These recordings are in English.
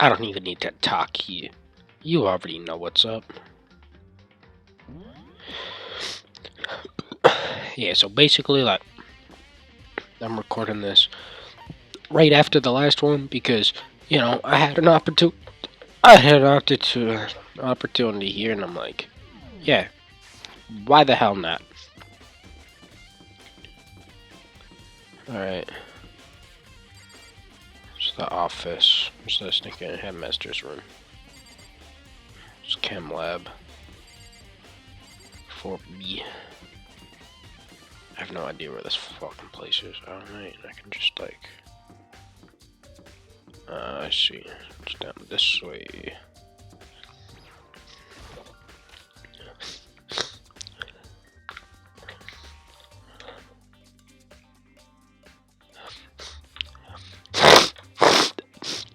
I don't even need to talk to you. You already know what's up. Yeah, so basically, like, I'm recording this right after the last one because, you know, I had an opportunity here, and I'm like, yeah, why the hell not? Alright. It's the office. What's this? Thinking headmaster's room. It's chem lab. 4B. I have no idea where this fucking place is. Alright, I can just like... I see. It's down this way.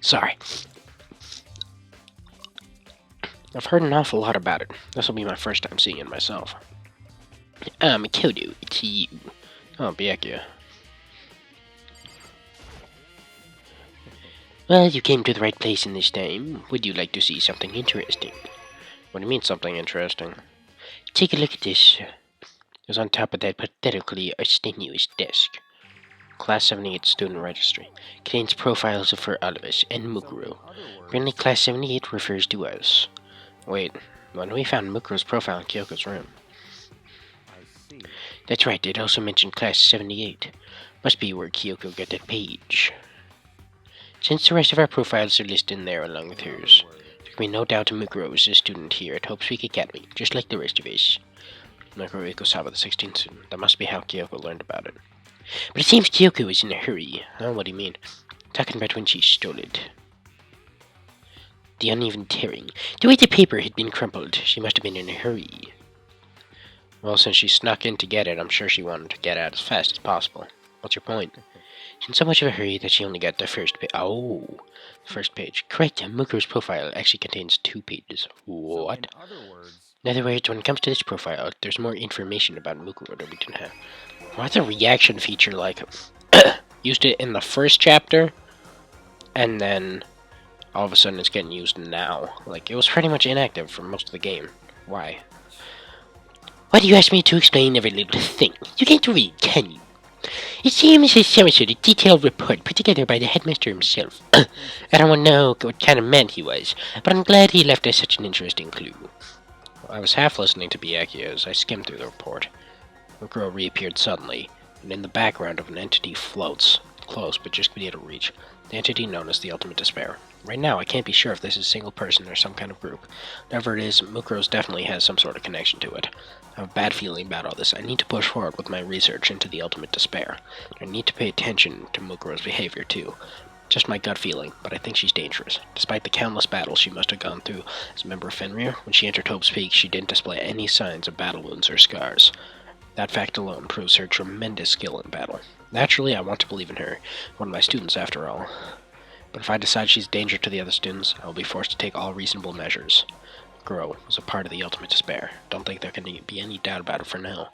Sorry. I've heard an awful lot about it. This will be my first time seeing it myself. Makoto, it's you. Oh, Byakuya. Well, you came to the right place in this time. Would you like to see something interesting? What do you mean, something interesting? Take a look at this. It was on top of that pathetically strenuous desk. Class 78 student registry. Contains profiles for all of us and Mukuro. Apparently Class 78 refers to us. Wait, when we found Mukuro's profile in Kyoko's room. That's right, it also mentioned Class 78. Must be where Kyoko got that page. Since the rest of our profiles are listed in there along with hers, there can be no doubt Mukuro is a student here at Hope Peak Academy, just like the rest of us. Mukuro Ikosawa, the 16th student. That must be how Kyoko learned about it. But it seems Kyoko is in a hurry. Oh, what do you mean? Talking about when she stole it. The uneven tearing. The way the paper had been crumpled, she must have been in a hurry. Well, since she snuck in to get it, I'm sure she wanted to get out as fast as possible. What's your point? She's in so much of a hurry that she only got the first page. Oh, first page. Correct, Mukuro's profile actually contains 2 pages. What? In other words, when it comes to this profile, there's more information about Mukuro that we didn't have. What's a reaction feature like? Used it in the first chapter, and then all of a sudden it's getting used now. Like, it was pretty much inactive for most of the game. Why? Why do you ask me to explain every little thing? You can't read, can you? It seems there's some sort of detailed report put together by the headmaster himself. I don't want to know what kind of man he was, but I'm glad he left us such an interesting clue. I was half listening to Byakuya as I skimmed through the report. Mukuro reappeared suddenly, and in the background of an entity floats, close but just within reach, the entity known as the Ultimate Despair. Right now, I can't be sure if this is a single person or some kind of group. Whatever it is, Mukuro's definitely has some sort of connection to it. I have a bad feeling about all this. I need to push forward with my research into the Ultimate Despair. I need to pay attention to Mukuro's behavior, too. Just my gut feeling, but I think she's dangerous. Despite the countless battles she must have gone through as a member of Fenrir, when she entered Hope's Peak, she didn't display any signs of battle wounds or scars. That fact alone proves her tremendous skill in battle. Naturally, I want to believe in her, one of my students after all. But if I decide she's a danger to the other students, I will be forced to take all reasonable measures. Mukuro was a part of the Ultimate Despair. Don't think there can be any doubt about it for now.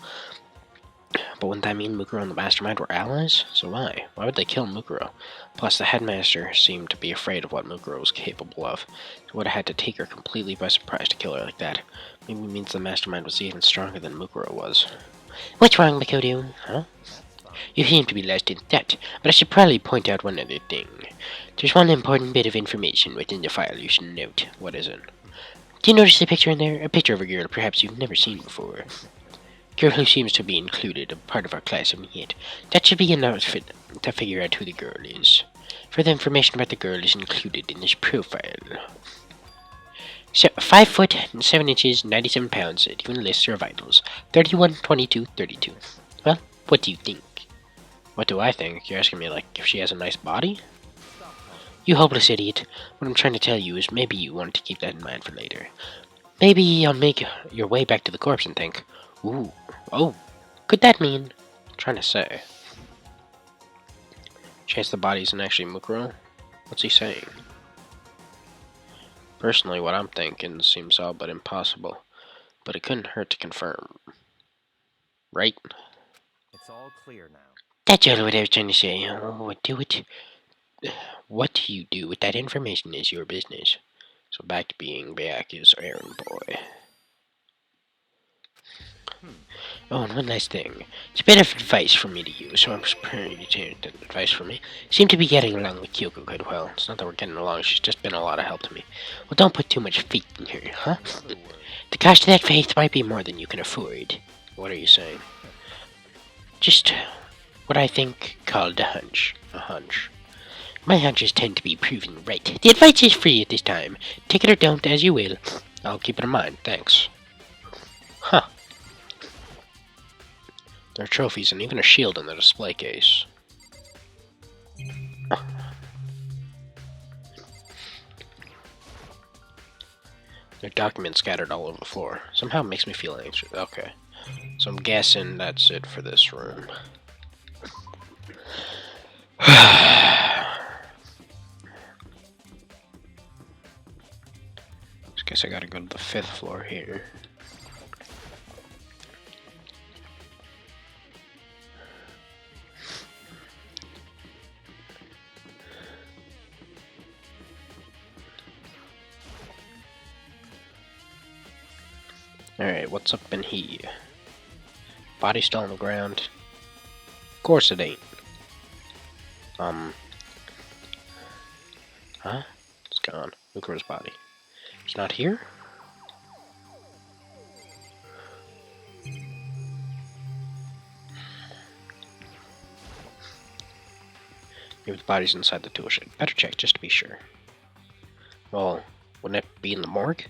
But wouldn't that mean Mukuro and the Mastermind were allies? So why? Why would they kill Mukuro? Plus, the headmaster seemed to be afraid of what Mukuro was capable of. It would have had to take her completely by surprise to kill her like that. Maybe it means the Mastermind was even stronger than Mukuro was. What's wrong, Makoto? Huh? You seem to be lost in thought, but I should probably point out one other thing. There's one important bit of information within the file you should note. What is it? Do you notice the picture in there? A picture of a girl perhaps you've never seen before. Girl who seems to be included, a part of our class of yet. That should be enough to figure out who the girl is. Further information about the girl is included in this profile. So, 5 foot, 7 inches, 97 pounds, it even lists her vitals. 31, 22, 32. Well, what do you think? What do I think? You're asking me, like, if she has a nice body? You hopeless idiot. What I'm trying to tell you is maybe you want to keep that in mind for later. Maybe you'll make your way back to the corpse and think, ooh, oh, could that mean? I'm trying to say. Chance the body isn't actually Mukuro? What's he saying? Personally, what I'm thinking seems all but impossible, but it couldn't hurt to confirm. Right? It's all clear now. That's all what I was trying to say. Oh, do it. What you do with that information is your business. So back to being back is errand boy. Oh, and one last thing. It's a bit of advice for me to use, so I'm preparing you to advice for me. Seem to be getting along with Kyoko quite well. It's not that we're getting along, she's just been a lot of help to me. Well, don't put too much faith in her, huh? The cost of that faith might be more than you can afford. What are you saying? Just what I think called a hunch. A hunch. My hunches tend to be proven right. The advice is free at this time. Take it or don't, as you will. I'll keep it in mind, thanks. Huh. There are trophies and even a shield in the display case. There are documents scattered all over the floor. Somehow it makes me feel anxious. Okay. So I'm guessing that's it for this room. Just guess I gotta go to the 5th floor here. Alright, what's up in here? Body still on the ground. Of course it ain't. Huh? It's gone. Look for his body. It's not here? Maybe the body's inside the tool shed. Better check just to be sure. Well, wouldn't it be in the morgue?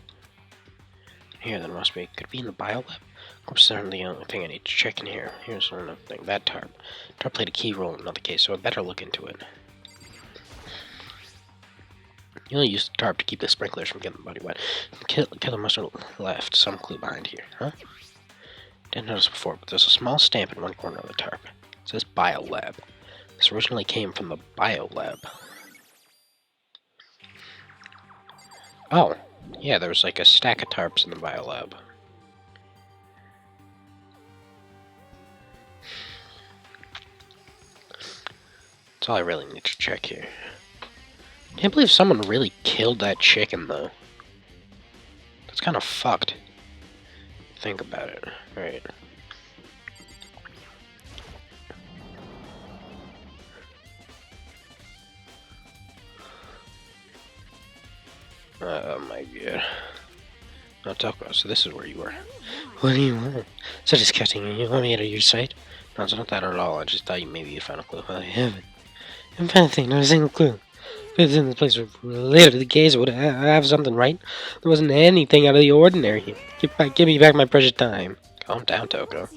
Here, there must be. Could it be in the biolab? Corpse is certainly the only thing I need to check in here. Here's one other thing. That tarp. Tarp played a key role in another case, so I better look into it. You only use the tarp to keep the sprinklers from getting the body wet. The killer must have left some clue behind here, huh? Didn't notice before, but there's a small stamp in one corner of the tarp. It says biolab. This originally came from the biolab. Oh, yeah, there was like a stack of tarps in the biolab. That's all I really need to check here. Can't believe someone really killed that chicken, though. That's kind of fucked. Think about it. Alright. Oh my god. No, Toko, so this is where you were. What do you want? So disgusting. You want me out of your sight? No, it's not that at all. I just thought maybe you found a clue. I haven't. I haven't found a thing, not a single clue. If it's in this place related to the case, I would have something, right? There wasn't anything out of the ordinary here. Give me back my precious time. Calm down, Toko.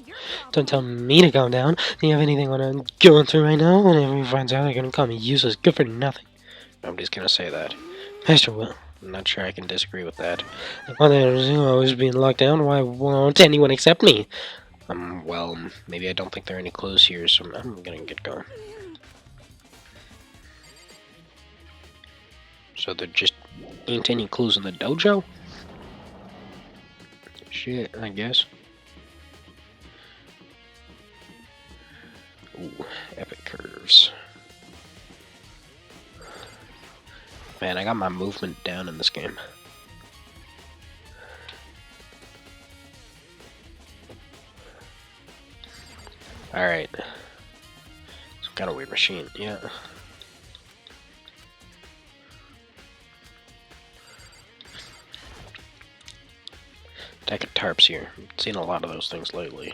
Don't tell me to calm down. Do you have anything what I'm going through right now? Whenever he finds out, they're gonna call me useless, good for nothing. Nobody's gonna say that. Master will. I'm not sure I can disagree with that. Why there's always being locked down? Why won't anyone accept me? Well, maybe I don't think there are any clues here, so I'm gonna get going. So there just ain't any clues in the dojo? Shit, I guess. Ooh, epic curves. Man, I got my movement down in this game. Alright. Some kind of weird machine, yeah. Deck of tarps here. I've seen a lot of those things lately.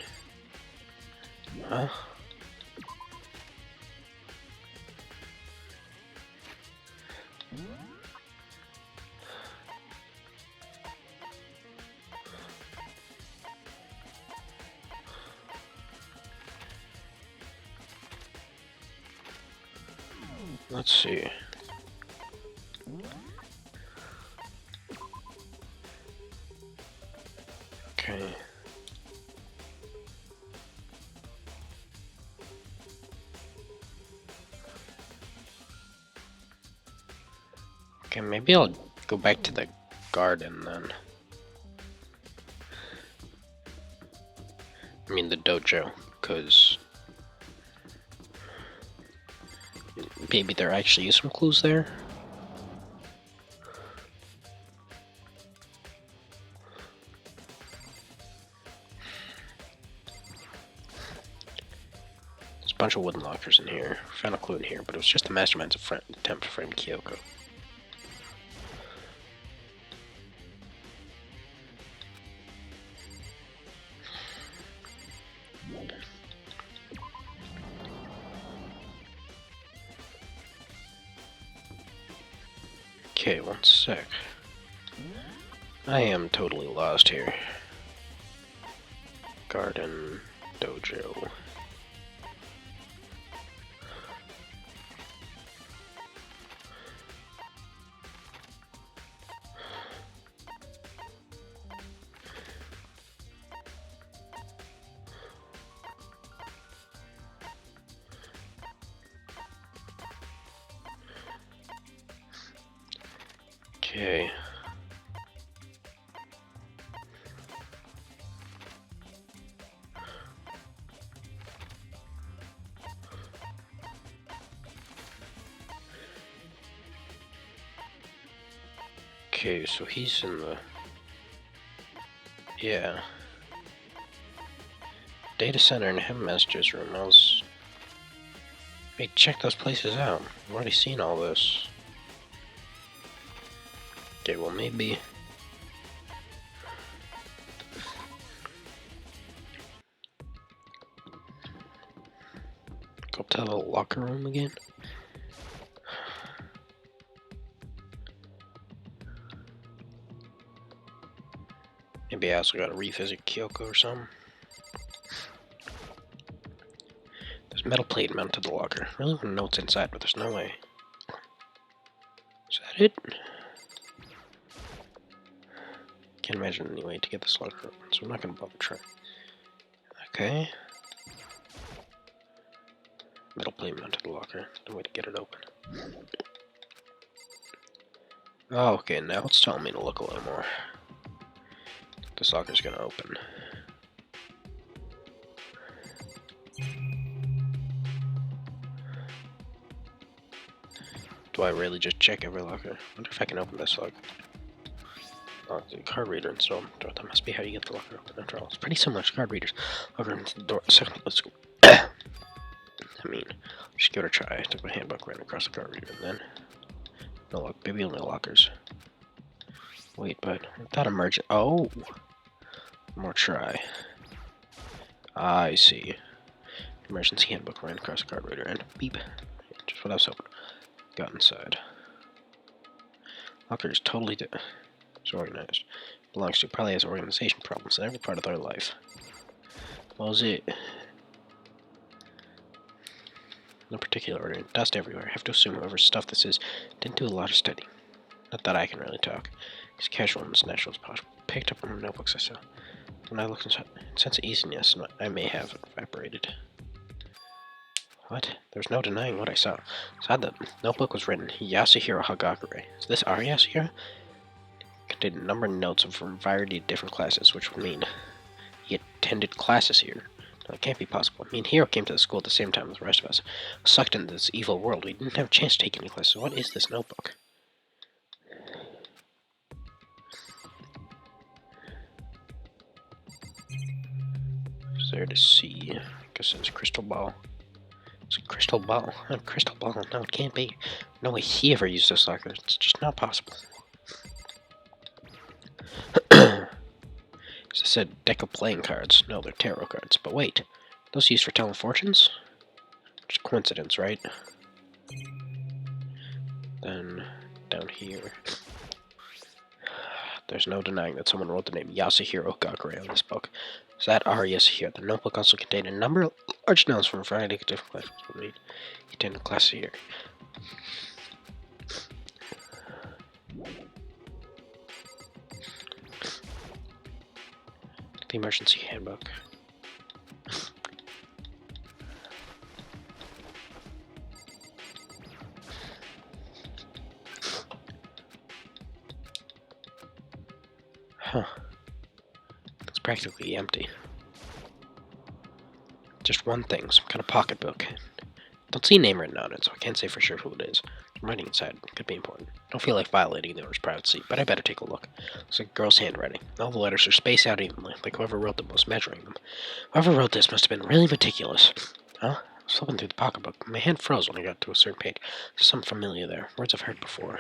Huh? Let's see. Okay. Okay, maybe I'll go back to the garden then. I mean the dojo, because Maybe there actually is some clues there. There's a bunch of wooden lockers in here. Found a clue in here, but it was just the mastermind's attempt to frame Kyoko. Okay, one sec. I am totally lost here. Garden, dojo. Okay. Okay, so he's in the... Yeah. Data center and headmaster's room. Hey, check those places out. I've already seen all this. Okay, well maybe... Go up to the locker room again? Maybe I also gotta revisit Kyoko or something. There's a metal plate mounted to the locker. I really want to know what's inside, but there's no way. Is that it? Can't imagine any way to get this locker open, so I'm not gonna bother trying. Okay. Metal plate mounted to the locker. No way to get it open. Oh, okay, now it's telling me to look a little more. This locker's gonna open. Do I really just check every locker? I wonder if I can open this locker. Oh, it's a card reader installed. That must be how you get the locker open after all. It's pretty similar to card readers. Locker into the door. Second, let's go. I mean, just give it a try. I took my handbook, ran across the card reader, and then... No luck. Maybe only lockers. Wait, but without emergent. Oh! One more try. I see. Emergency handbook ran across the card reader and beep. Just what I was hoping. Got inside. Locker is totally disorganized. Belongs to probably has organization problems in every part of their life. What was it? No particular order. Dust everywhere. I have to assume whoever stuff this is didn't do a lot of studying. Not that I can really talk. As casual and as natural as possible. Picked up on the notebooks I saw. When I looked inside, sense of easiness, I may have evaporated. What? There's no denying what I saw. Inside the notebook was written, Yasuhiro Hagakure. Is this our Yasuhiro? It contained a number of notes from a variety of different classes, which would mean he attended classes here. No, it can't be possible. Me and Hiro came to the school at the same time as the rest of us. Sucked into this evil world. We didn't have a chance to take any classes. What is this notebook? What's there to see? I guess it's a crystal ball. It's a crystal ball. A crystal ball. No, it can't be. No way he ever used this locker. It's just not possible. As I said, deck of playing cards. No, they're tarot cards. But wait, those used for telling fortunes? Just coincidence, right? Then, down here. There's no denying that someone wrote the name Yasuhiro Gakure on this book. Is that our Yasuhiro? The notebook also contained a number of large notes from a variety of different classes. He attended class here. The emergency handbook. Huh. It's practically empty. Just one thing, some kind of pocketbook. Don't see a name written on it, so I can't say for sure who it is. I'm writing inside. It could be important. Don't feel like violating the owner's privacy, but I better take a look. Looks like a girl's handwriting. All the letters are spaced out evenly, like whoever wrote them was measuring them. Whoever wrote this must have been really meticulous. Huh? I was flipping through the pocketbook. My hand froze when I got to a certain page. There's something familiar there. Words I've heard before.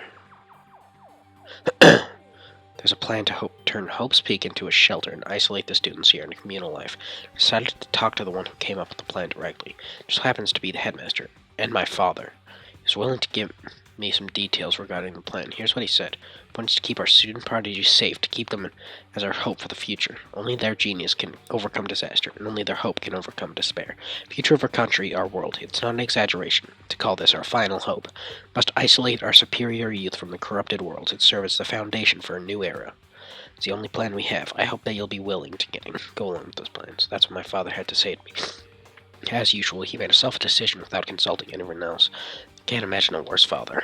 There's a plan to turn Hope's Peak into a shelter and isolate the students here in a communal life. I decided to talk to the one who came up with the plan directly. It just happens to be the headmaster, and my father. He's willing to give me some details regarding the plan. Here's what he said. He wants to keep our student prodigies safe, to keep them as our hope for the future. Only their genius can overcome disaster, and only their hope can overcome despair. Future of our country, our world. It's not an exaggeration to call this our final hope. Must isolate our superior youth from the corrupted world and serve as the foundation for a new era. It's the only plan we have. I hope that you'll be willing to go along with those plans. That's what my father had to say to me. As usual, he made a self-decision without consulting anyone else. Can't imagine a worse father.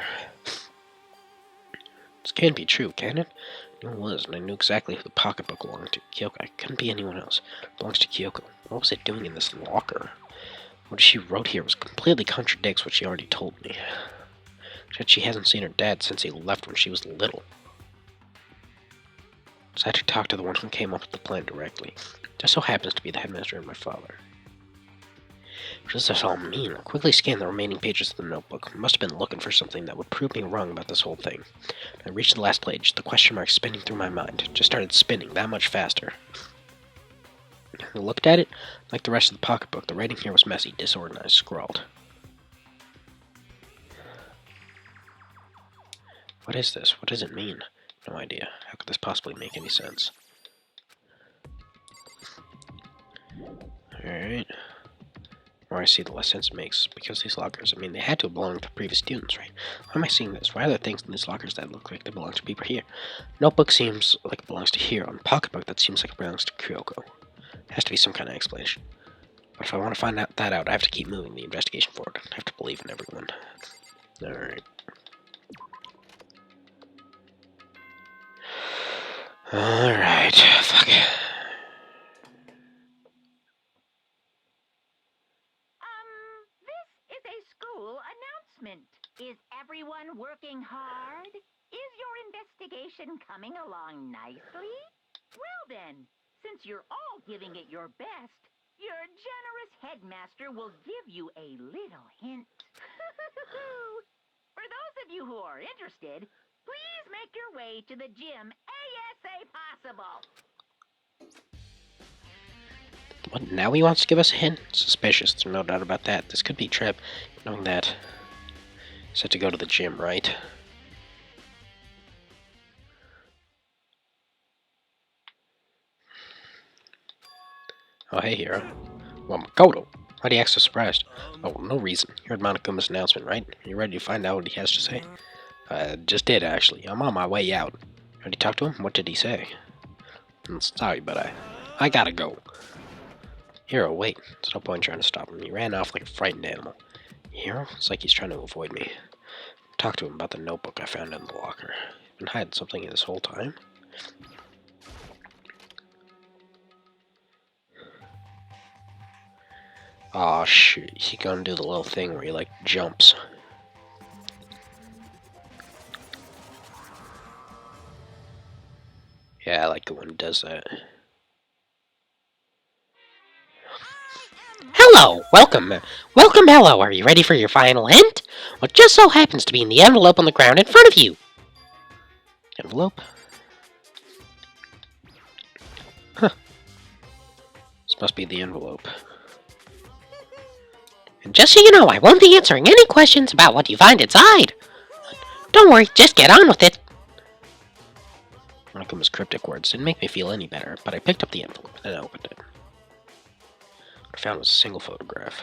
This can't be true, can it? I knew it was, and I knew exactly who the pocketbook belonged to. Kyoko. I couldn't be anyone else. It belongs to Kyoko. What was it doing in this locker? What she wrote here completely contradicts what she already told me. Said she hasn't seen her dad since he left when she was little. So I had to talk to the one who came up with the plan directly. Just so happens to be the headmaster and my father. What does this all mean? I quickly scanned the remaining pages of the notebook. I must have been looking for something that would prove me wrong about this whole thing. I reached the last page, the question mark spinning through my mind. It just started spinning that much faster. I looked at it. Like the rest of the pocketbook, the writing here was messy, disorganized, scrawled. What is this? What does it mean? No idea. How could this possibly make any sense? Alright. The more I see, the less sense it makes. Because these lockers, I mean, they had to belong to previous students, right? Why am I seeing this? Why are there things in these lockers that look like they belong to people here? Notebook seems like it belongs to here. On pocketbook, that seems like it belongs to Kyoko. There has to be some kind of explanation. But if I want to find that out, I have to keep moving the investigation forward. I have to believe in everyone. Alright. Alright. Fuck. Is everyone working hard? Is your investigation coming along nicely? Well then, since you're all giving it your best, your generous headmaster will give you a little hint. For those of you who are interested, please make your way to the gym ASAP possible. What, now he wants to give us a hint? Suspicious, there's no doubt about that. This could be a trip, knowing that. Said to go to the gym, right? Oh, hey, Hiro. Well, Makoto, why do you act so surprised? Oh, no reason. You heard Monokuma's announcement, right? Are you ready to find out what he has to say? Just did, actually. I'm on my way out. Already talked to him? What did he say? I'm sorry, but I gotta go. Hiro, wait. There's no point trying to stop him. He ran off like a frightened animal. Hiro? It's like he's trying to avoid me. Talk to him about the notebook I found in the locker. Been hiding something this whole time? Aw, shoot. He gonna do the little thing where he, like, jumps. Yeah, I like it when he does that. Hello! Welcome! Welcome, hello! Are you ready for your final hint? What just so happens to be in the envelope on the ground in front of you? Envelope? Huh. This must be the envelope. And just so you know, I won't be answering any questions about what you find inside. Don't worry, just get on with it. Monokuma's cryptic words didn't make me feel any better, but I picked up the envelope and opened it. What I found was a single photograph.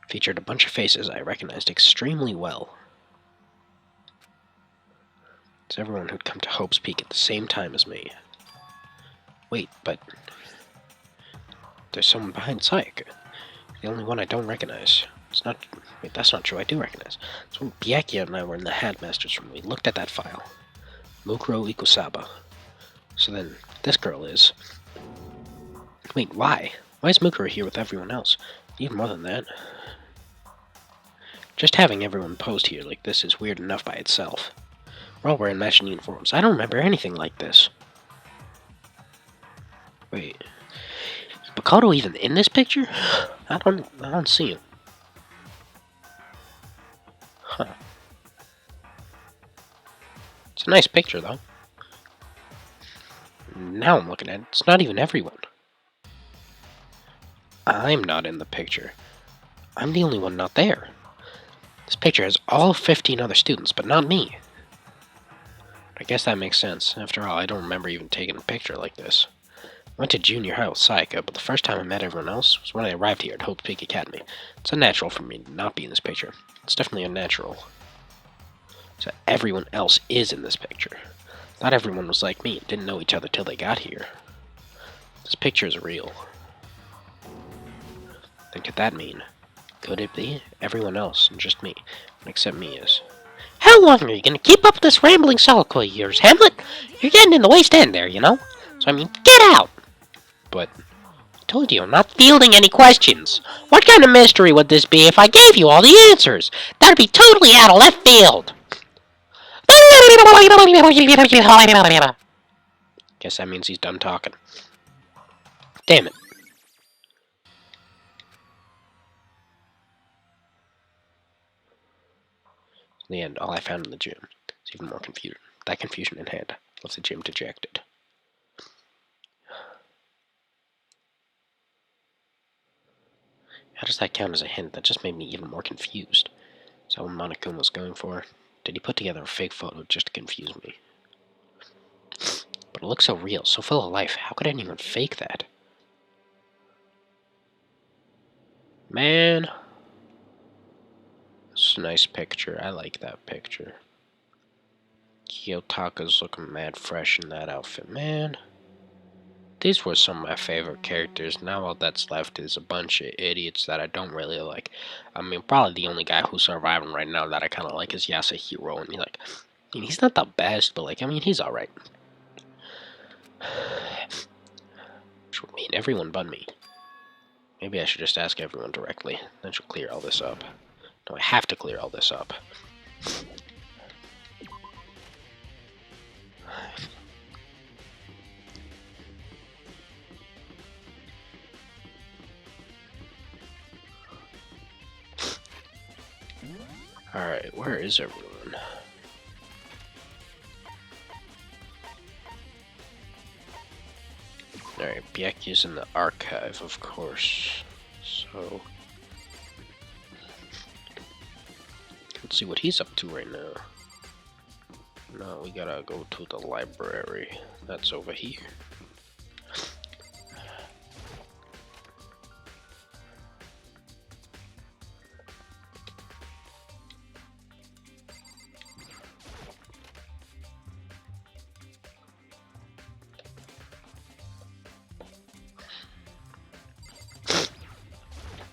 It featured a bunch of faces I recognized extremely well. It's everyone who'd come to Hope's Peak at the same time as me. Wait, but there's someone behind Sayaka. The only one I don't recognize. It's not. Wait, that's not true. I do recognize. It's when Byakuya and I were in the headmaster's room. We looked at that file. Mukuro Ikusaba. So then, this girl is. Wait, why? Why is Mukuro here with everyone else? Even more than that. Just having everyone posed here like this is weird enough by itself. We're all wearing matching uniforms. I don't remember anything like this. Wait. Is Makoto even in this picture? I don't see him. Huh. It's a nice picture, though. Now I'm looking at it, it's not even everyone. I'm not in the picture. I'm the only one not there. This picture has all 15 other students, but not me. I guess that makes sense. After all, I don't remember even taking a picture like this. I went to junior high with Sayaka, but the first time I met everyone else was when I arrived here at Hope Peak Academy. It's unnatural for me to not be in this picture. It's definitely unnatural. So everyone else is in this picture. Not everyone was like me and didn't know each other till they got here. This picture is real. Then could that mean? Could it be? Everyone else, and just me, except me is. How long are you gonna keep up this rambling soliloquy of yours, Hamlet? You're getting in the waste end there, you know? So I mean, get out! But, I told you, I'm not fielding any questions. What kind of mystery would this be if I gave you all the answers? That'd be totally out of left field! Guess that means he's done talking. Damn it. In the end, all I found in the gym is even more confusion. That confusion in hand left the gym dejected. How does that count as a hint? That just made me even more confused. Is that what Monokuma was going for? Did he put together a fake photo just to confuse me? But it looks so real, so full of life. How could anyone fake that? Man. It's a nice picture. I like that picture. Kiyotaka's looking mad fresh in that outfit. Man. These were some of my favorite characters. Now all that's left is a bunch of idiots that I don't really like. I mean, probably the only guy who's surviving right now that I kind of like is Yasuhiro. And he's not the best, but he's alright. Which would mean everyone but me. Maybe I should just ask everyone directly. Then she'll clear all this up. No, I have to clear all this up. Alright, where is everyone? Alright, Byakuya's in the archive, of course. So... let's see what he's up to right now. No, we gotta go to the library. That's over here.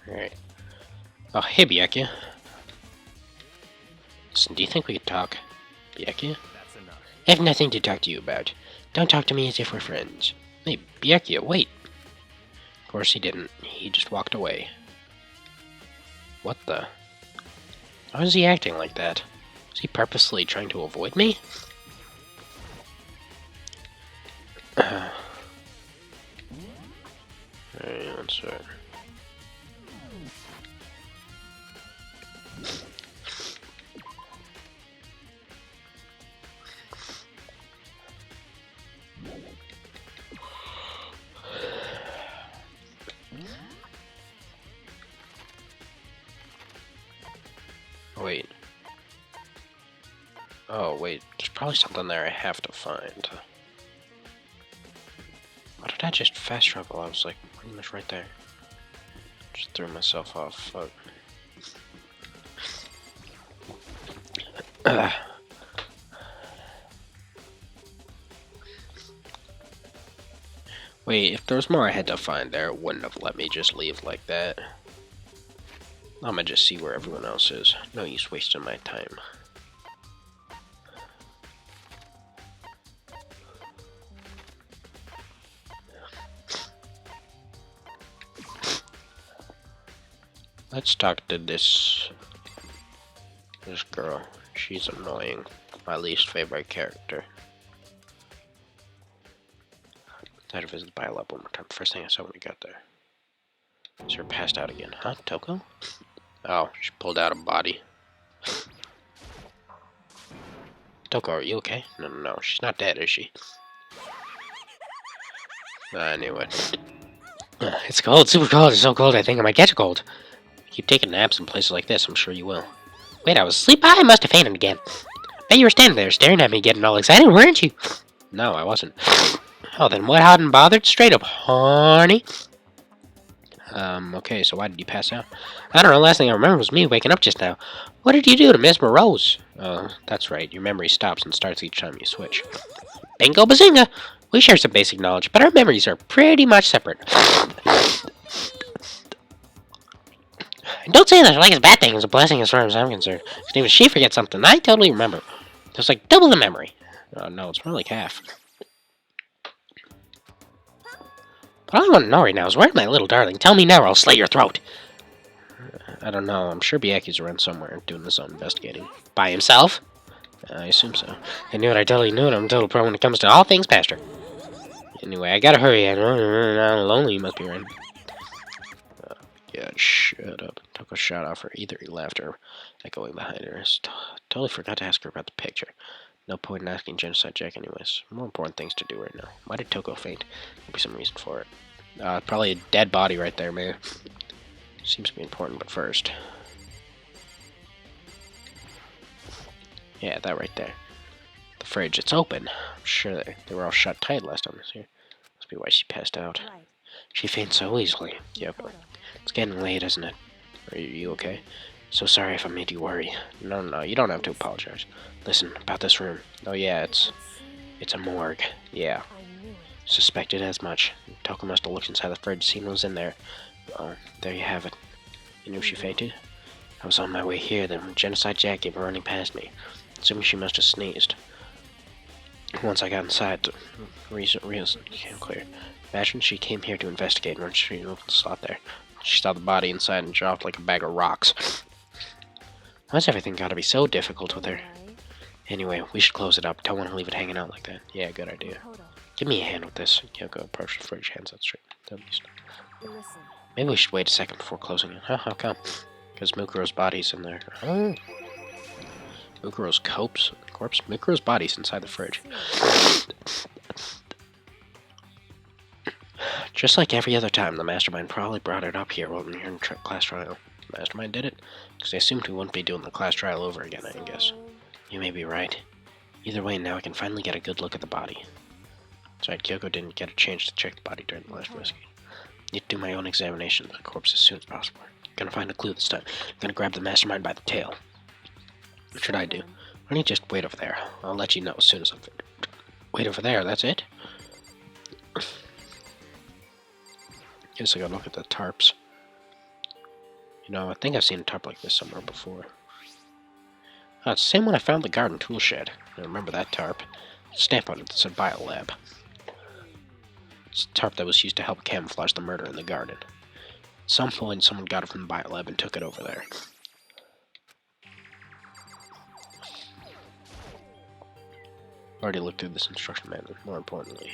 Alright. Oh, hey, Byakuya. Listen, do you think we could talk? Byakuya? I have nothing to talk to you about. Don't talk to me as if we're friends. Hey, Byakuya, wait. Of course he didn't. He just walked away. What the? Why is he acting like that? Is he purposely trying to avoid me? Alright, one sec. Wait. Oh, wait. There's probably something there I have to find. Why did I just fast travel? I was like pretty much right there. Just threw myself off. Fuck. Wait, if there was more I had to find there, it wouldn't have let me just leave like that. I'm gonna just see where everyone else is. No use wasting my time. Let's talk to this girl. She's annoying. My least favorite character. I had to visit the biolab one more time. First thing I saw when we got there. So you're passed out again. Huh, Toko? Oh, she pulled out a body. Toko, are you okay? No, she's not dead, is she? I knew it. It's cold, super cold, it's so cold I think I might catch a cold. Keep taking naps in places like this, I'm sure you will. Wait, I was asleep? I must have fainted again. Bet you were standing there staring at me getting all excited, weren't you? No, I wasn't. Oh, then what hadn't bothered? Straight up, honey. Okay, so why did you pass out? I don't know, last thing I remember was me waking up just now. What did you do to Miss Morose? Oh, that's right, your memory stops and starts each time you switch. Bingo bazinga! We share some basic knowledge, but our memories are pretty much separate. Don't say that like it's a bad thing, it's a blessing as far as I'm concerned. Because even if she forgets something, I totally remember. It's like double the memory. Oh no, it's more like half. But all I want to know right now is where's my little darling? Tell me now or I'll slit your throat. I don't know. I'm sure Byaku's around somewhere doing his own investigating. By himself? I assume so. I knew it. I totally knew it. I'm a total pro when it comes to all things pasture. Anyway, I gotta hurry. I'm lonely. You must be right. Yeah, shut up. Toko shot off her. Either he left or echoing behind her. Totally forgot to ask her about the picture. No point in asking Genocide Jack anyways. More important things to do right now. Why did Toko faint? There'll be some reason for it. Probably a dead body right there, man. Seems to be important, but first. Yeah, that right there. The fridge, it's open. I'm sure they were all shut tight last time I was here. Must be why she passed out. Right. She faints so easily. Yep. It's getting late, isn't it? Are you okay? So sorry if I made you worry. No, you don't have to apologize. Listen, about this room. Oh yeah, it's a morgue. Yeah. I knew it. Suspected as much. Toko must have looked inside the fridge, seen what was in there. Well, there you have it. You knew she fainted? I was on my way here, then Genocide Jack came running past me. Assuming she must have sneezed. Once I got inside, the reason became clear. Imagine she came here to investigate and she opened the slot there. She saw the body inside and dropped like a bag of rocks. Why's everything gotta be so difficult with her? Anyway, we should close it up. Don't want to leave it hanging out like that. Yeah, good idea. Give me a hand with this. Kyoko approached the fridge, hands out straight. Listen. Maybe we should wait a second before closing it. Huh, how come? Because Mukuro's body's in there. Oh. Mukuro's corpse? Mukuro's body's inside the fridge. Just like every other time, the Mastermind probably brought it up here while we were in class trial. The Mastermind did it? Because they assumed we wouldn't be doing the class trial over again, I guess. You may be right. Either way, now I can finally get a good look at the body. That's right, Kyoko didn't get a chance to check the body during the last investigation. Need to do my own examination of the corpse as soon as possible. Gonna find a clue this time. Gonna grab the Mastermind by the tail. What should I do? Why don't you just wait over there? I'll let you know as soon as I'm finished. Wait over there, that's it? Guess I gotta look at the tarps. You know, I think I've seen a tarp like this somewhere before. Oh, it's the same one I found in the garden tool shed. I remember that tarp. Stamp on it that said Biolab. It's a tarp that was used to help camouflage the murder in the garden. At some point, someone got it from the Biolab and took it over there. Already looked through this instruction manual, more importantly.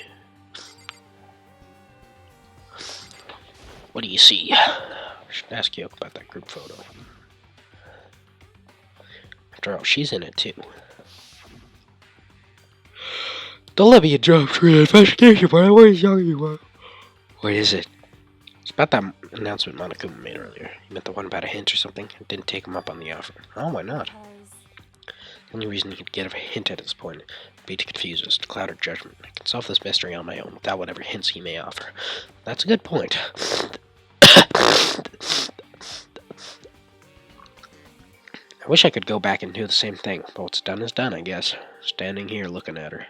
What do you see? I should ask Kyoko about that group photo. After all, she's in it too. Don't let me interrupt for the investigation, but I want to tell you what. What is it? It's about that announcement Monokuma made earlier. You meant the one about a hint or something? It didn't take him up on the offer. Oh, why not? The only reason he could get a hint at this point would be to confuse us, to cloud our judgment. I can solve this mystery on my own without whatever hints he may offer. That's a good point. I wish I could go back and do the same thing, but what's done is done, I guess. Standing here looking at her.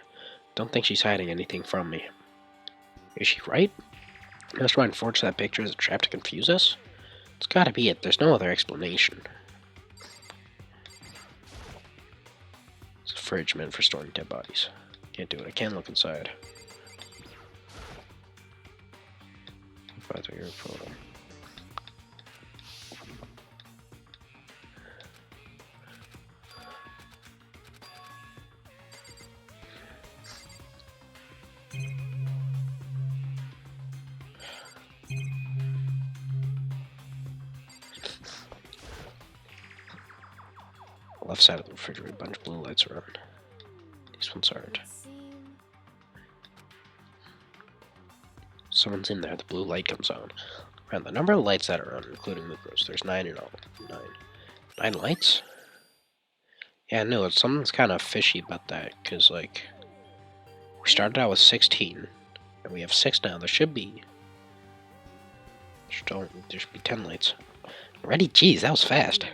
Don't think she's hiding anything from me. Is she right? Mastermind forged that picture as a trap to confuse us? It's gotta be it. There's no other explanation. It's a fridge meant for storing dead bodies. Can't do it. I can't look inside. Photo. left side of the refrigerator, a bunch of blue lights are on. These ones aren't. Someone's in there, the blue light comes on. Around the number of lights that are on, including Mukro's, there's 9 in all. 9 lights? Yeah, no, something's kind of fishy about that, because, like, we started out with 16, and we have 6 now. There should be 10 lights. Already? Geez, that was fast.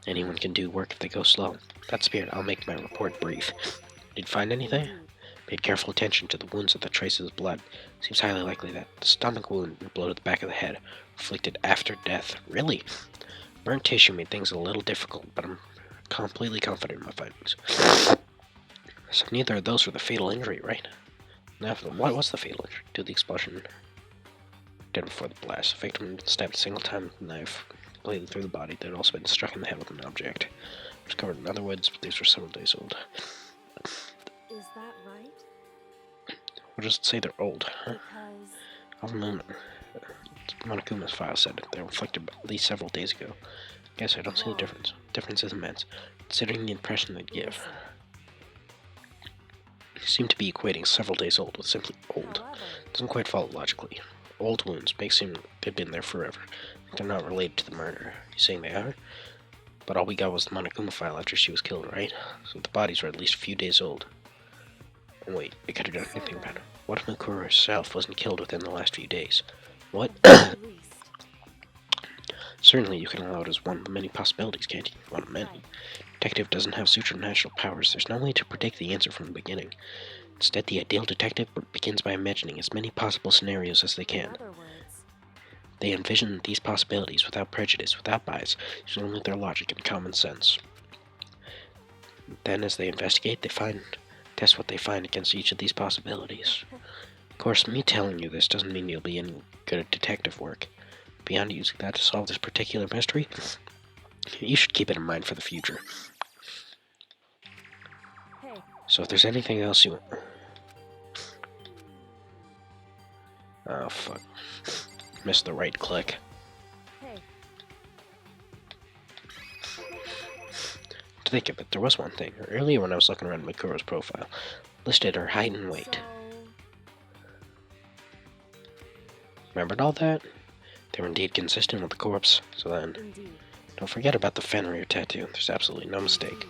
Anyone can do work if they go slow. That spirit, I'll make my report brief. Did you find anything? Paid careful attention to the wounds at the traces of blood. Seems highly likely that the stomach wound and a blow to the back of the head inflicted after death. Really? Burnt tissue made things a little difficult, but I'm completely confident in my findings. So neither of those were the fatal injury, right? Now, what was the fatal injury? To the explosion. Dead before the blast. The victim had been stabbed a single time with a knife, completely through the body. They had also been struck in the head with an object. It was covered in other woods, but these were several days old. Is that right? We'll just say they're old, huh? Monokuma's file said they were inflicted at least several days ago. Guess I don't see the difference. Difference is immense, considering the impression they'd give. They seem to be equating several days old with simply old. Doesn't quite follow logically. Old wounds make seem they've been there forever. They're not related to the murder. You saying they are? But all we got was the Monokuma file after she was killed, right? So the bodies were at least a few days old. Oh wait, it could have done anything about it. What if Mukuro herself wasn't killed within the last few days? What? Certainly you can allow it as one of the many possibilities, can't you? One of many. Detective doesn't have supernatural powers. There's no way to predict the answer from the beginning. Instead, the ideal detective begins by imagining as many possible scenarios as they can. They envision these possibilities without prejudice, without bias, using only their logic and common sense. Then, as they investigate, test what they find against each of these possibilities. Of course, me telling you this doesn't mean you'll be any good at detective work. Beyond using that to solve this particular mystery, you should keep it in mind for the future. So if there's anything else you... Oh, fuck. Missed the right click. To think of it, there was one thing. Earlier when I was looking around Mikuro's profile, listed her height and weight. Remembered all that? They were indeed consistent with the corpse, so then... Don't forget about the Fenrir tattoo. There's absolutely no mistake.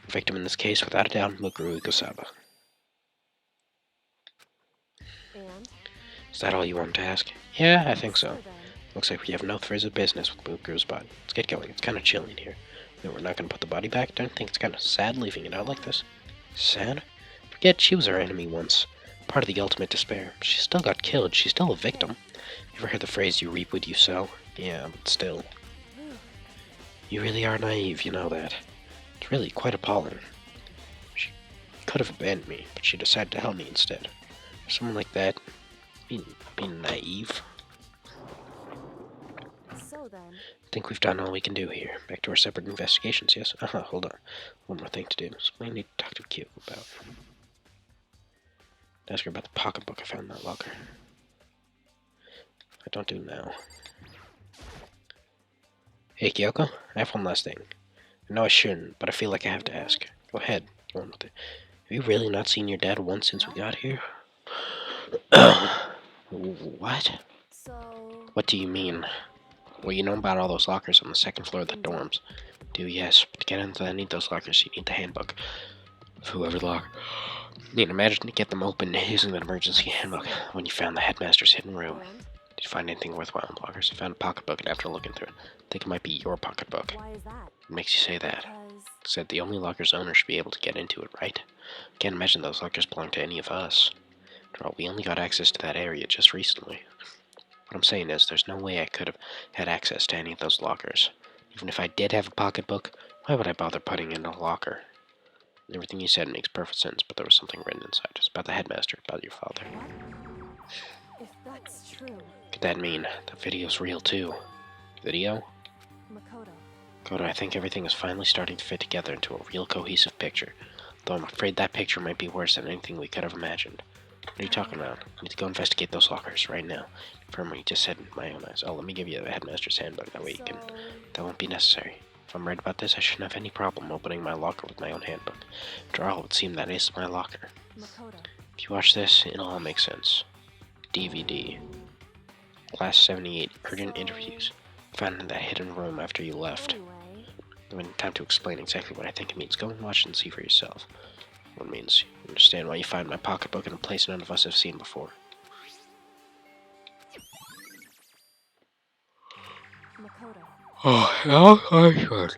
The victim in this case, without a doubt, Mukuro Ikosaba. Is that all you wanted to ask? Yeah, I think so. Looks like we have no further business with Mukuro's body. Let's get going. It's kind of chilly in here. No, we're not going to put the body back. Don't you think it's kind of sad leaving it out like this? Sad? Forget she was our enemy once. Part of the ultimate despair. She still got killed. She's still a victim. You ever heard the phrase, you reap what you sow? Yeah, but still. You really are naive, you know that. It's really quite appalling. She could have abandoned me, but she decided to help me instead. For someone like that, being naive. So then... I think we've done all we can do here. Back to our separate investigations, yes? Hold on. One more thing to do. Something I need to talk to Kyoko about. Ask her about the pocketbook I found in that locker. I don't do now. Hey, Kyoko, I have one last thing. I know I shouldn't, but I feel like I have to ask. Go ahead. Go on with it. Have you really not seen your dad once since we got here? What? So... What do you mean? Well, you know about all those lockers on the second floor of the dorms. Do, yes, but to get into any of those lockers, you need the handbook of whoever the locker... You can imagine to get them open using that emergency handbook when you found the headmaster's hidden room. Did you find anything worthwhile in the lockers? I found a pocketbook, and after looking through it, I think it might be your pocketbook. Why is that? What makes you say that? Because... Said the only locker's owner should be able to get into it, right? Can't imagine those lockers belong to any of us. After all, we only got access to that area just recently. What I'm saying is, there's no way I could have had access to any of those lockers. Even if I did have a pocketbook, why would I bother putting it in a locker? Everything you said makes perfect sense, but there was something written inside. It's about the headmaster, about your father. If that's true... Could that mean the video's real too? Video? Makoto. Kodo, I think everything is finally starting to fit together into a real cohesive picture. Though I'm afraid that picture might be worse than anything we could have imagined. What are you talking about? I need to go investigate those lockers right now. Confirm what you just said in my own eyes. Oh, let me give you the headmaster's handbook. That way you can... That won't be necessary. If I'm right about this, I shouldn't have any problem opening my locker with my own handbook. After all, it would seem that is my locker. Makoto. If you watch this, it'll all make sense. DVD. Class 78, urgent interviews. Found in that hidden room after you left. Anyway, When time to explain exactly what I think it means, go and watch and see for yourself. What it means. You understand why you find my pocketbook in a place none of us have seen before. Makoto. Oh, I should.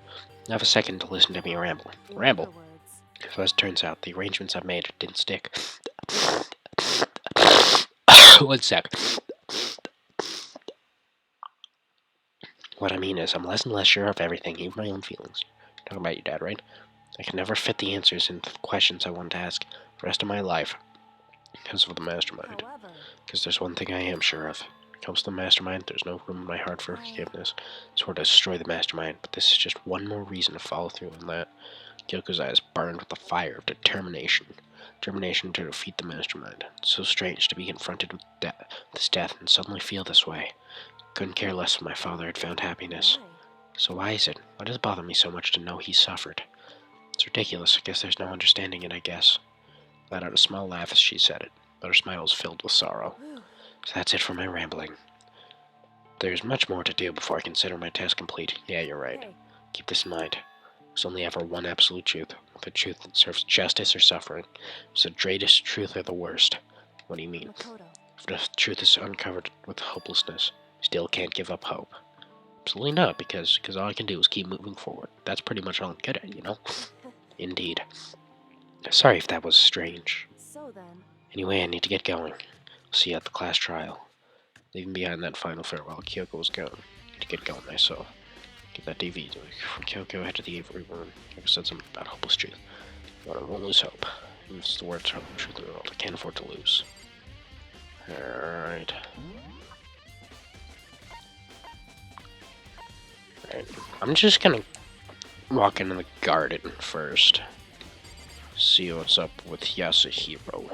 Have a second to listen to me ramble. In Ramble. other words, So as it turns out, the arrangements I've made didn't stick. One sec. What I mean is, I'm less and less sure of everything, even my own feelings. Talking about your dad, right? I can never fit the answers into the questions I want to ask the rest of my life because of the mastermind. however, Because there's one thing I am sure of. When it comes to the mastermind, there's no room in my heart for forgiveness. It's hard to destroy the mastermind, but this is just one more reason to follow through on that. Kyoko's eyes burned with the fire of determination. Determination to defeat the mastermind. It's so strange to be confronted with this death and suddenly feel this way. Couldn't care less if my father had found happiness. why? So why is it? Why does it bother me so much to know he suffered? It's ridiculous. I guess there's no understanding it, I guess. Let out a small laugh as she said it, but her smile was filled with sorrow. Whew. So that's it for my rambling. There's much more to do before I consider my task complete. Yeah, you're right. Hey, Keep this in mind. There's only ever one absolute truth. The truth that serves justice or suffering. It's the greatest truth or the worst. What do you mean? Makoto. If the truth is uncovered with hopelessness, still can't give up hope. Absolutely not, because all I can do is keep moving forward. That's pretty much all I'm good at, you know? Indeed. Sorry if that was strange. So then, Anyway, I need to get going. See you at the class trial. Leaving behind that final farewell, Kyoko was gone. Need to get going myself. Get that DVD from Kyoko, head to the Avery room. Kyoko said something about hopeless truth. But I won't lose hope. Even if it's the worst truth in the world, I can't afford to lose. Alright. Alright. I'm just gonna walk into the garden first. See what's up with Yasuhiro.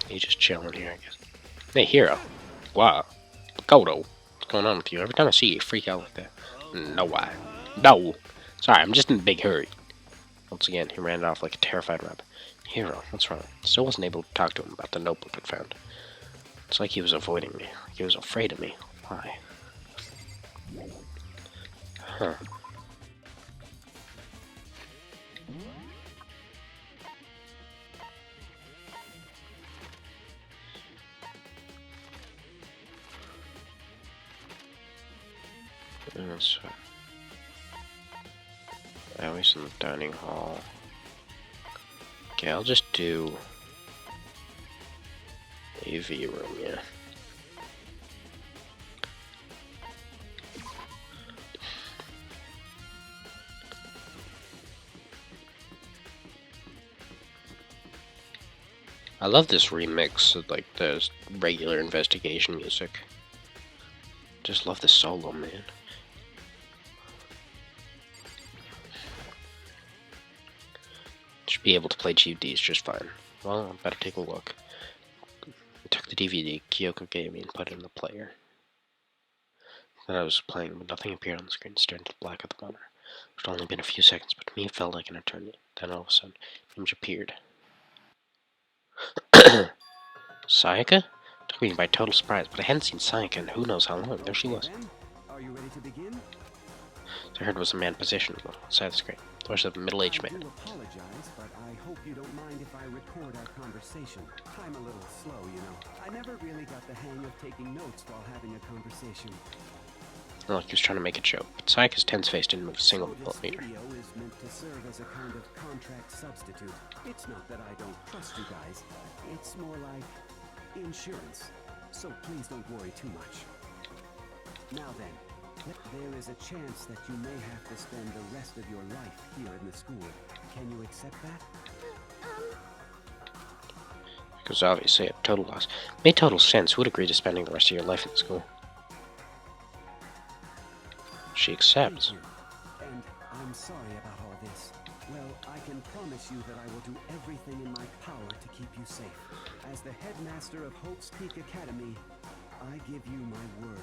He's just chilling here, I guess. Hey, Hero. Wow. Kodo. What's going on with you? Every time I see you, you freak out like that. No, why? No. Sorry, I'm just in a big hurry. Once again, he ran off like a terrified rabbit. Hero, what's wrong? Still wasn't able to talk to him about the notebook I'd found. It's like he was avoiding me. Like he was afraid of me. Why? Huh. So, always in the dining hall. Okay, I'll just do AV room, yeah. I love this remix of like the regular investigation music. Just love the solo, man. Should be able to play GDs just fine. Well, I better take a look. I took the DVD Kyoko gave me and put it in the player. Then I was playing, but nothing appeared on the screen. Staring into the black of the monitor. It had only been a few seconds, but to me it felt like an eternity. Then all of a sudden, an image appeared. Sayaka? Took me by total surprise, but I hadn't seen Sayaka in who knows how long. There she was. Are you ready to begin? So I heard was a man positioned outside the screen. There was a middle-aged I man. do apologize, but I hope you don't mind if I record our conversation. I'm a little slow, you know. I never really got the hang of taking notes while having a conversation. Like he was trying to make a joke, but Sayaka's tense face didn't move a single So this millimeter. video is meant to serve as a kind of contract substitute. It's not that I don't trust you guys. It's more like insurance. So please don't worry too much. Now then, there is a chance that you may have to spend the rest of your life here in the school. Can you accept that? Because obviously a total loss. Made total sense. Who would agree to spending the rest of your life in school? She accepts. Thank you. And I'm sorry about all this. Well, I can promise you that I will do everything in my power to keep you safe. As the headmaster of Hope's Peak Academy, I give you my word.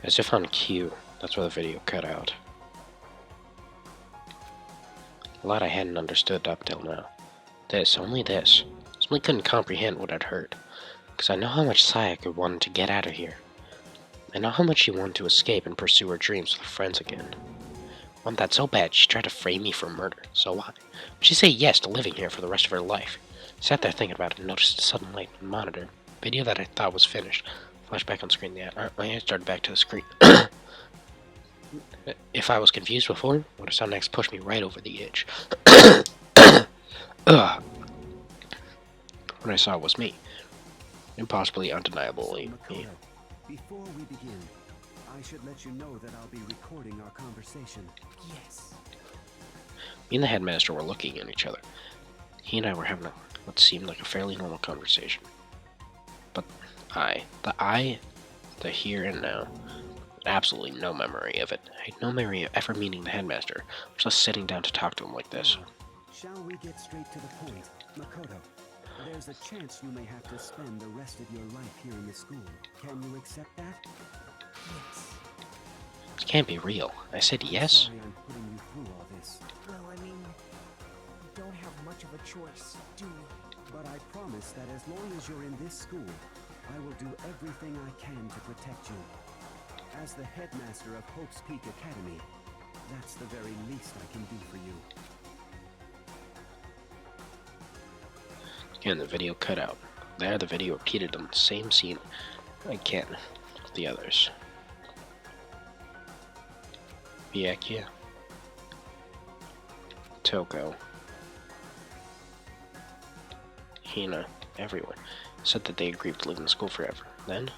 As if on cue, that's where the video cut out. A lot I hadn't understood up till now. This, only this. Simply couldn't comprehend what I'd heard. Because I know how much Sayaka wanted to get out of here. I know how much she wanted to escape and pursue her dreams with friends again. Want that so bad she tried to frame me for murder. So why? Would she say yes to living here for the rest of her life? I sat there thinking about it and noticed a sudden light on the monitor. Video that I thought was finished. Flashed back on screen. My eyes started back to the screen. If I was confused before, what if sound next pushed me right over the edge? Ugh. What I saw was me. Impossibly, undeniably me. Before we begin, I should let you know that I'll be recording our conversation. Yes. Me and the headmaster were looking at each other. He and I were having what seemed like a fairly normal conversation. But the here and now, absolutely no memory of it. I had no memory of ever meeting the headmaster, much less sitting down to talk to him like this. Shall we get straight to the point? Makoto, there's a chance you may have to spend the rest of your life here in the school. Can you accept that? Yes. This can't be real. I said yes? Sorry I'm putting you through all this, Well, I mean, we don't have much of a choice, do we? but I promise that as long as you're in this school, I will do everything I can to protect you. As the headmaster of Hope's Peak Academy, that's the very least I can do for you. Again, the video cut out. There, the video repeated on the same scene again with the others. Byakuya, Toko, Hina, everyone said that they agreed to live in the school forever. Then,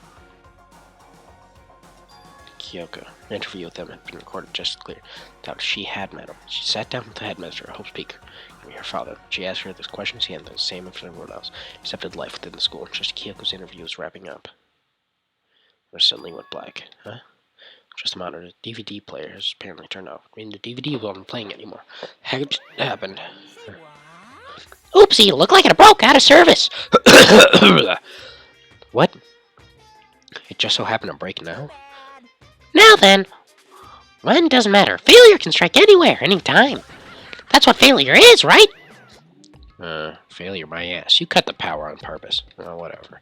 Kyoko, an interview with them had been recorded just as clear that she had met him. She sat down with the headmaster at Hope's Peak, her father. She asked her this question. She had the same as everyone else, accepted life within the school. Just Kyoko's interview was wrapping up. It suddenly went black. Huh? Just a monitor. The DVD player has apparently turned off. I mean, the DVD wasn't playing anymore. How happened? Oopsie, looked like it broke out of service. What? It just so happened to break now? Now then, when doesn't matter. Failure can strike anywhere, anytime. That's what failure is, right? Failure my ass. You cut the power on purpose. Well, whatever.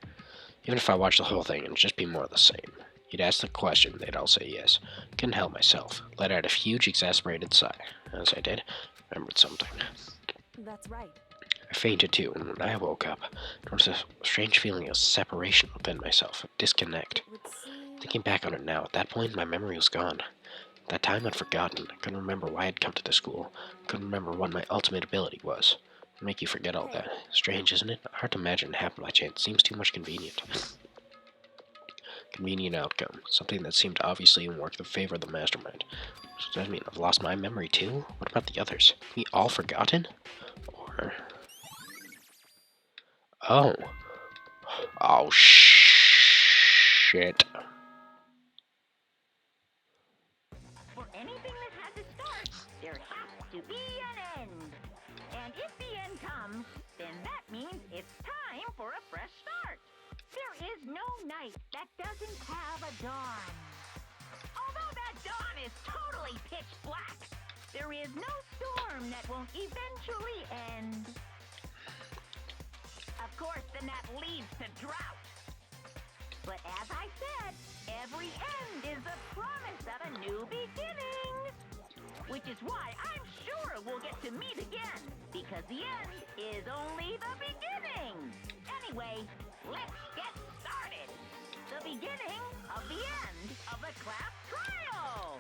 Even if I watched the whole thing, it'd just be more of the same. You'd ask the question, they'd all say yes. Couldn't help myself. Let out a huge, exasperated sigh. As I did, I remembered something. That's right. I fainted too, and when I woke up, there was a strange feeling of separation within myself, a disconnect. It would seem... Thinking back on it now, at that point, my memory was gone. At that time, I'd forgotten. I couldn't remember why I'd come to the school. I couldn't remember what my ultimate ability was. It'd make you forget all that. Strange, isn't it? Hard to imagine it happened by chance. Seems too much convenient. Convenient outcome. Something that seemed to obviously work in favor of the mastermind. So does that mean I've lost my memory too? What about the others? We all forgotten? Or... Oh. Oh, shit. For anything that has a start, there has to be an end. And if the end comes, then that means it's time for a fresh start. There is no night that doesn't have a dawn. Although that dawn is totally pitch black, there is no storm that won't eventually end. Of course, then that leads to drought. But as I said, every end is the promise of a new beginning. Which is why I'm sure we'll get to meet again, because the end is only the beginning. Anyway, let's get started. The beginning of the end of the class trial.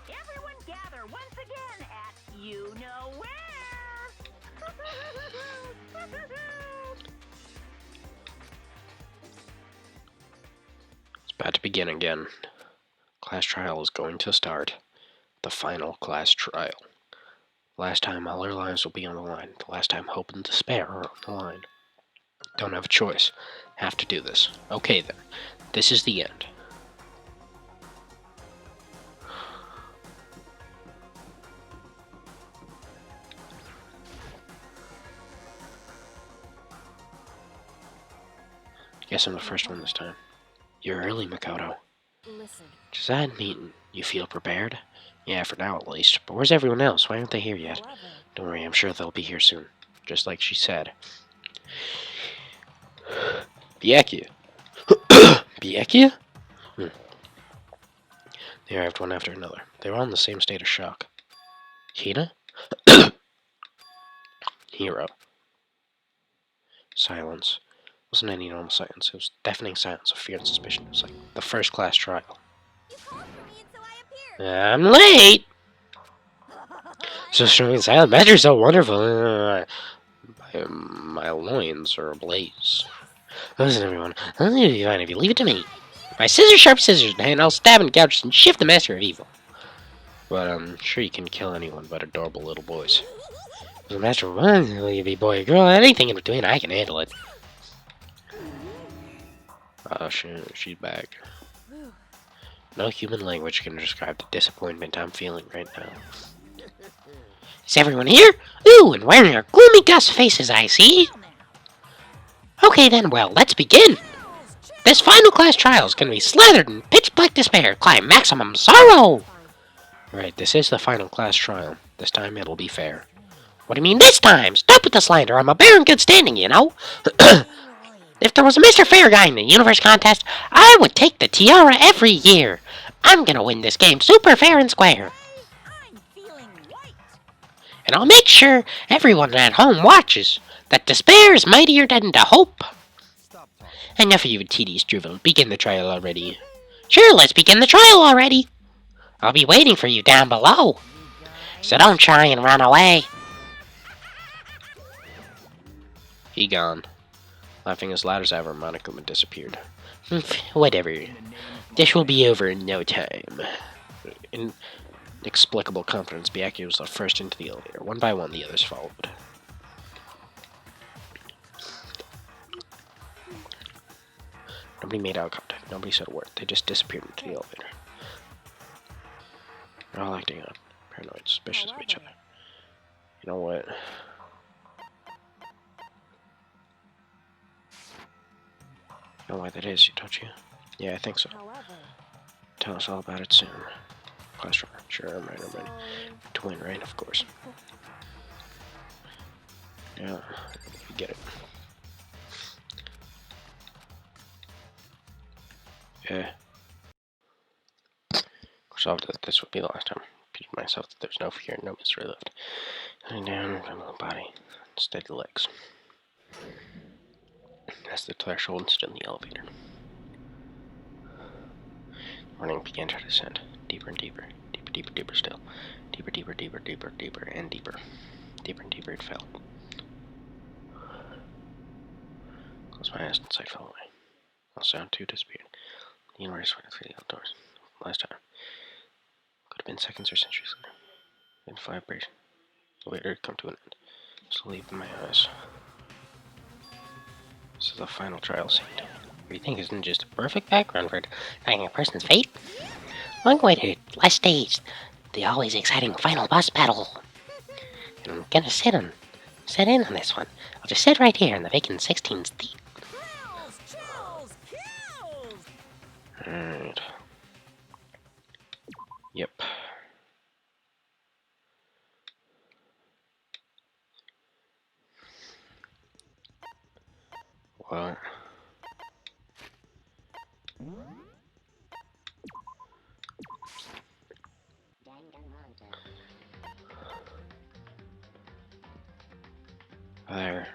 Everyone gather once again at you know where. It's about to begin again. Class trial is going to start. The final class trial. Last time all our lives will be on the line. The last time hope and despair are on the line. Don't have a choice. Have to do this. Okay then. This is the end. Guess I'm the first one this time. You're early, Makoto. Listen, Does that mean you feel prepared? Yeah, for now at least. But where's everyone else? Why aren't they here yet? however, Don't worry, I'm sure they'll be here soon. Just like she said. Byakuya. Byakuya? They arrived one after another. They were all in the same state of shock. Hina? Hero. Silence. It wasn't any normal silence. It was deafening silence of fear and suspicion. It was like the first class trial. you called for me and so I appeared. I'm late! So strong and silent. Master so wonderful. My loins are ablaze. Listen, everyone. I'll be fine if you leave it to me. My sharp scissors in hand, I'll stab and gouge and shift the master of evil. But I'm sure you can kill anyone but adorable little boys. The master of one, will you be boy or girl, anything in between, I can handle it. Oh, she's back. No human language can describe the disappointment I'm feeling right now. Is everyone here? Ooh, and wearing your gloomy gust faces, I see. Okay then, well, let's begin. This final class trial is going to be slathered in pitch black despair, climb maximum sorrow. Right, this is the final class trial. This time it'll be fair. What do you mean this time? Stop with the slander. I'm a bear in good standing, you know. If there was a Mr. Fair guy in the universe contest, I would take the tiara every year. I'm gonna win this game super fair and square. I'm feeling white. And I'll make sure everyone at home watches that despair is mightier than the hope. Enough of you tedious drivel. Begin the trial already. Sure, let's begin the trial already. I'll be waiting for you down below. So don't try and run away. He gone. Laughing as loud as ever, Monokuma disappeared. Whatever. This will be over in no time. In inexplicable confidence, Byakuya was the first into the elevator. One by one, the others followed. Nobody made eye contact. Nobody said a word. They just disappeared into the elevator. They're all acting up, paranoid, suspicious of each other. You know what? You know why that is, don't you? Yeah, I think so. However, Tell us all about it soon. Classroom. Sure, I'm right. To win, right? Of course. Yeah, you get it. Yeah. Resolved that this would be the last time. Repeated myself that there's no fear, no mystery left. Lying down, from the body, steady legs. As the threshold and stood in the elevator. Morning began to descend, deeper and deeper, deeper still. Deeper, and deeper. Deeper and deeper it fell. Closed my eyes and sight fell away. All sound too disappeared. The universe went through the outdoors. Last time. Could have been seconds or centuries later. In vibration. The later had come to an end. Slowly opened my eyes. This is the final trial scene. What do you think isn't just a perfect background for deciding a person's fate? Long-awaited, last stage, the always exciting final boss battle. And I'm gonna sit in on this one. I'll just sit right here in the vacant 16th seat. Alright. Yep. Well. There.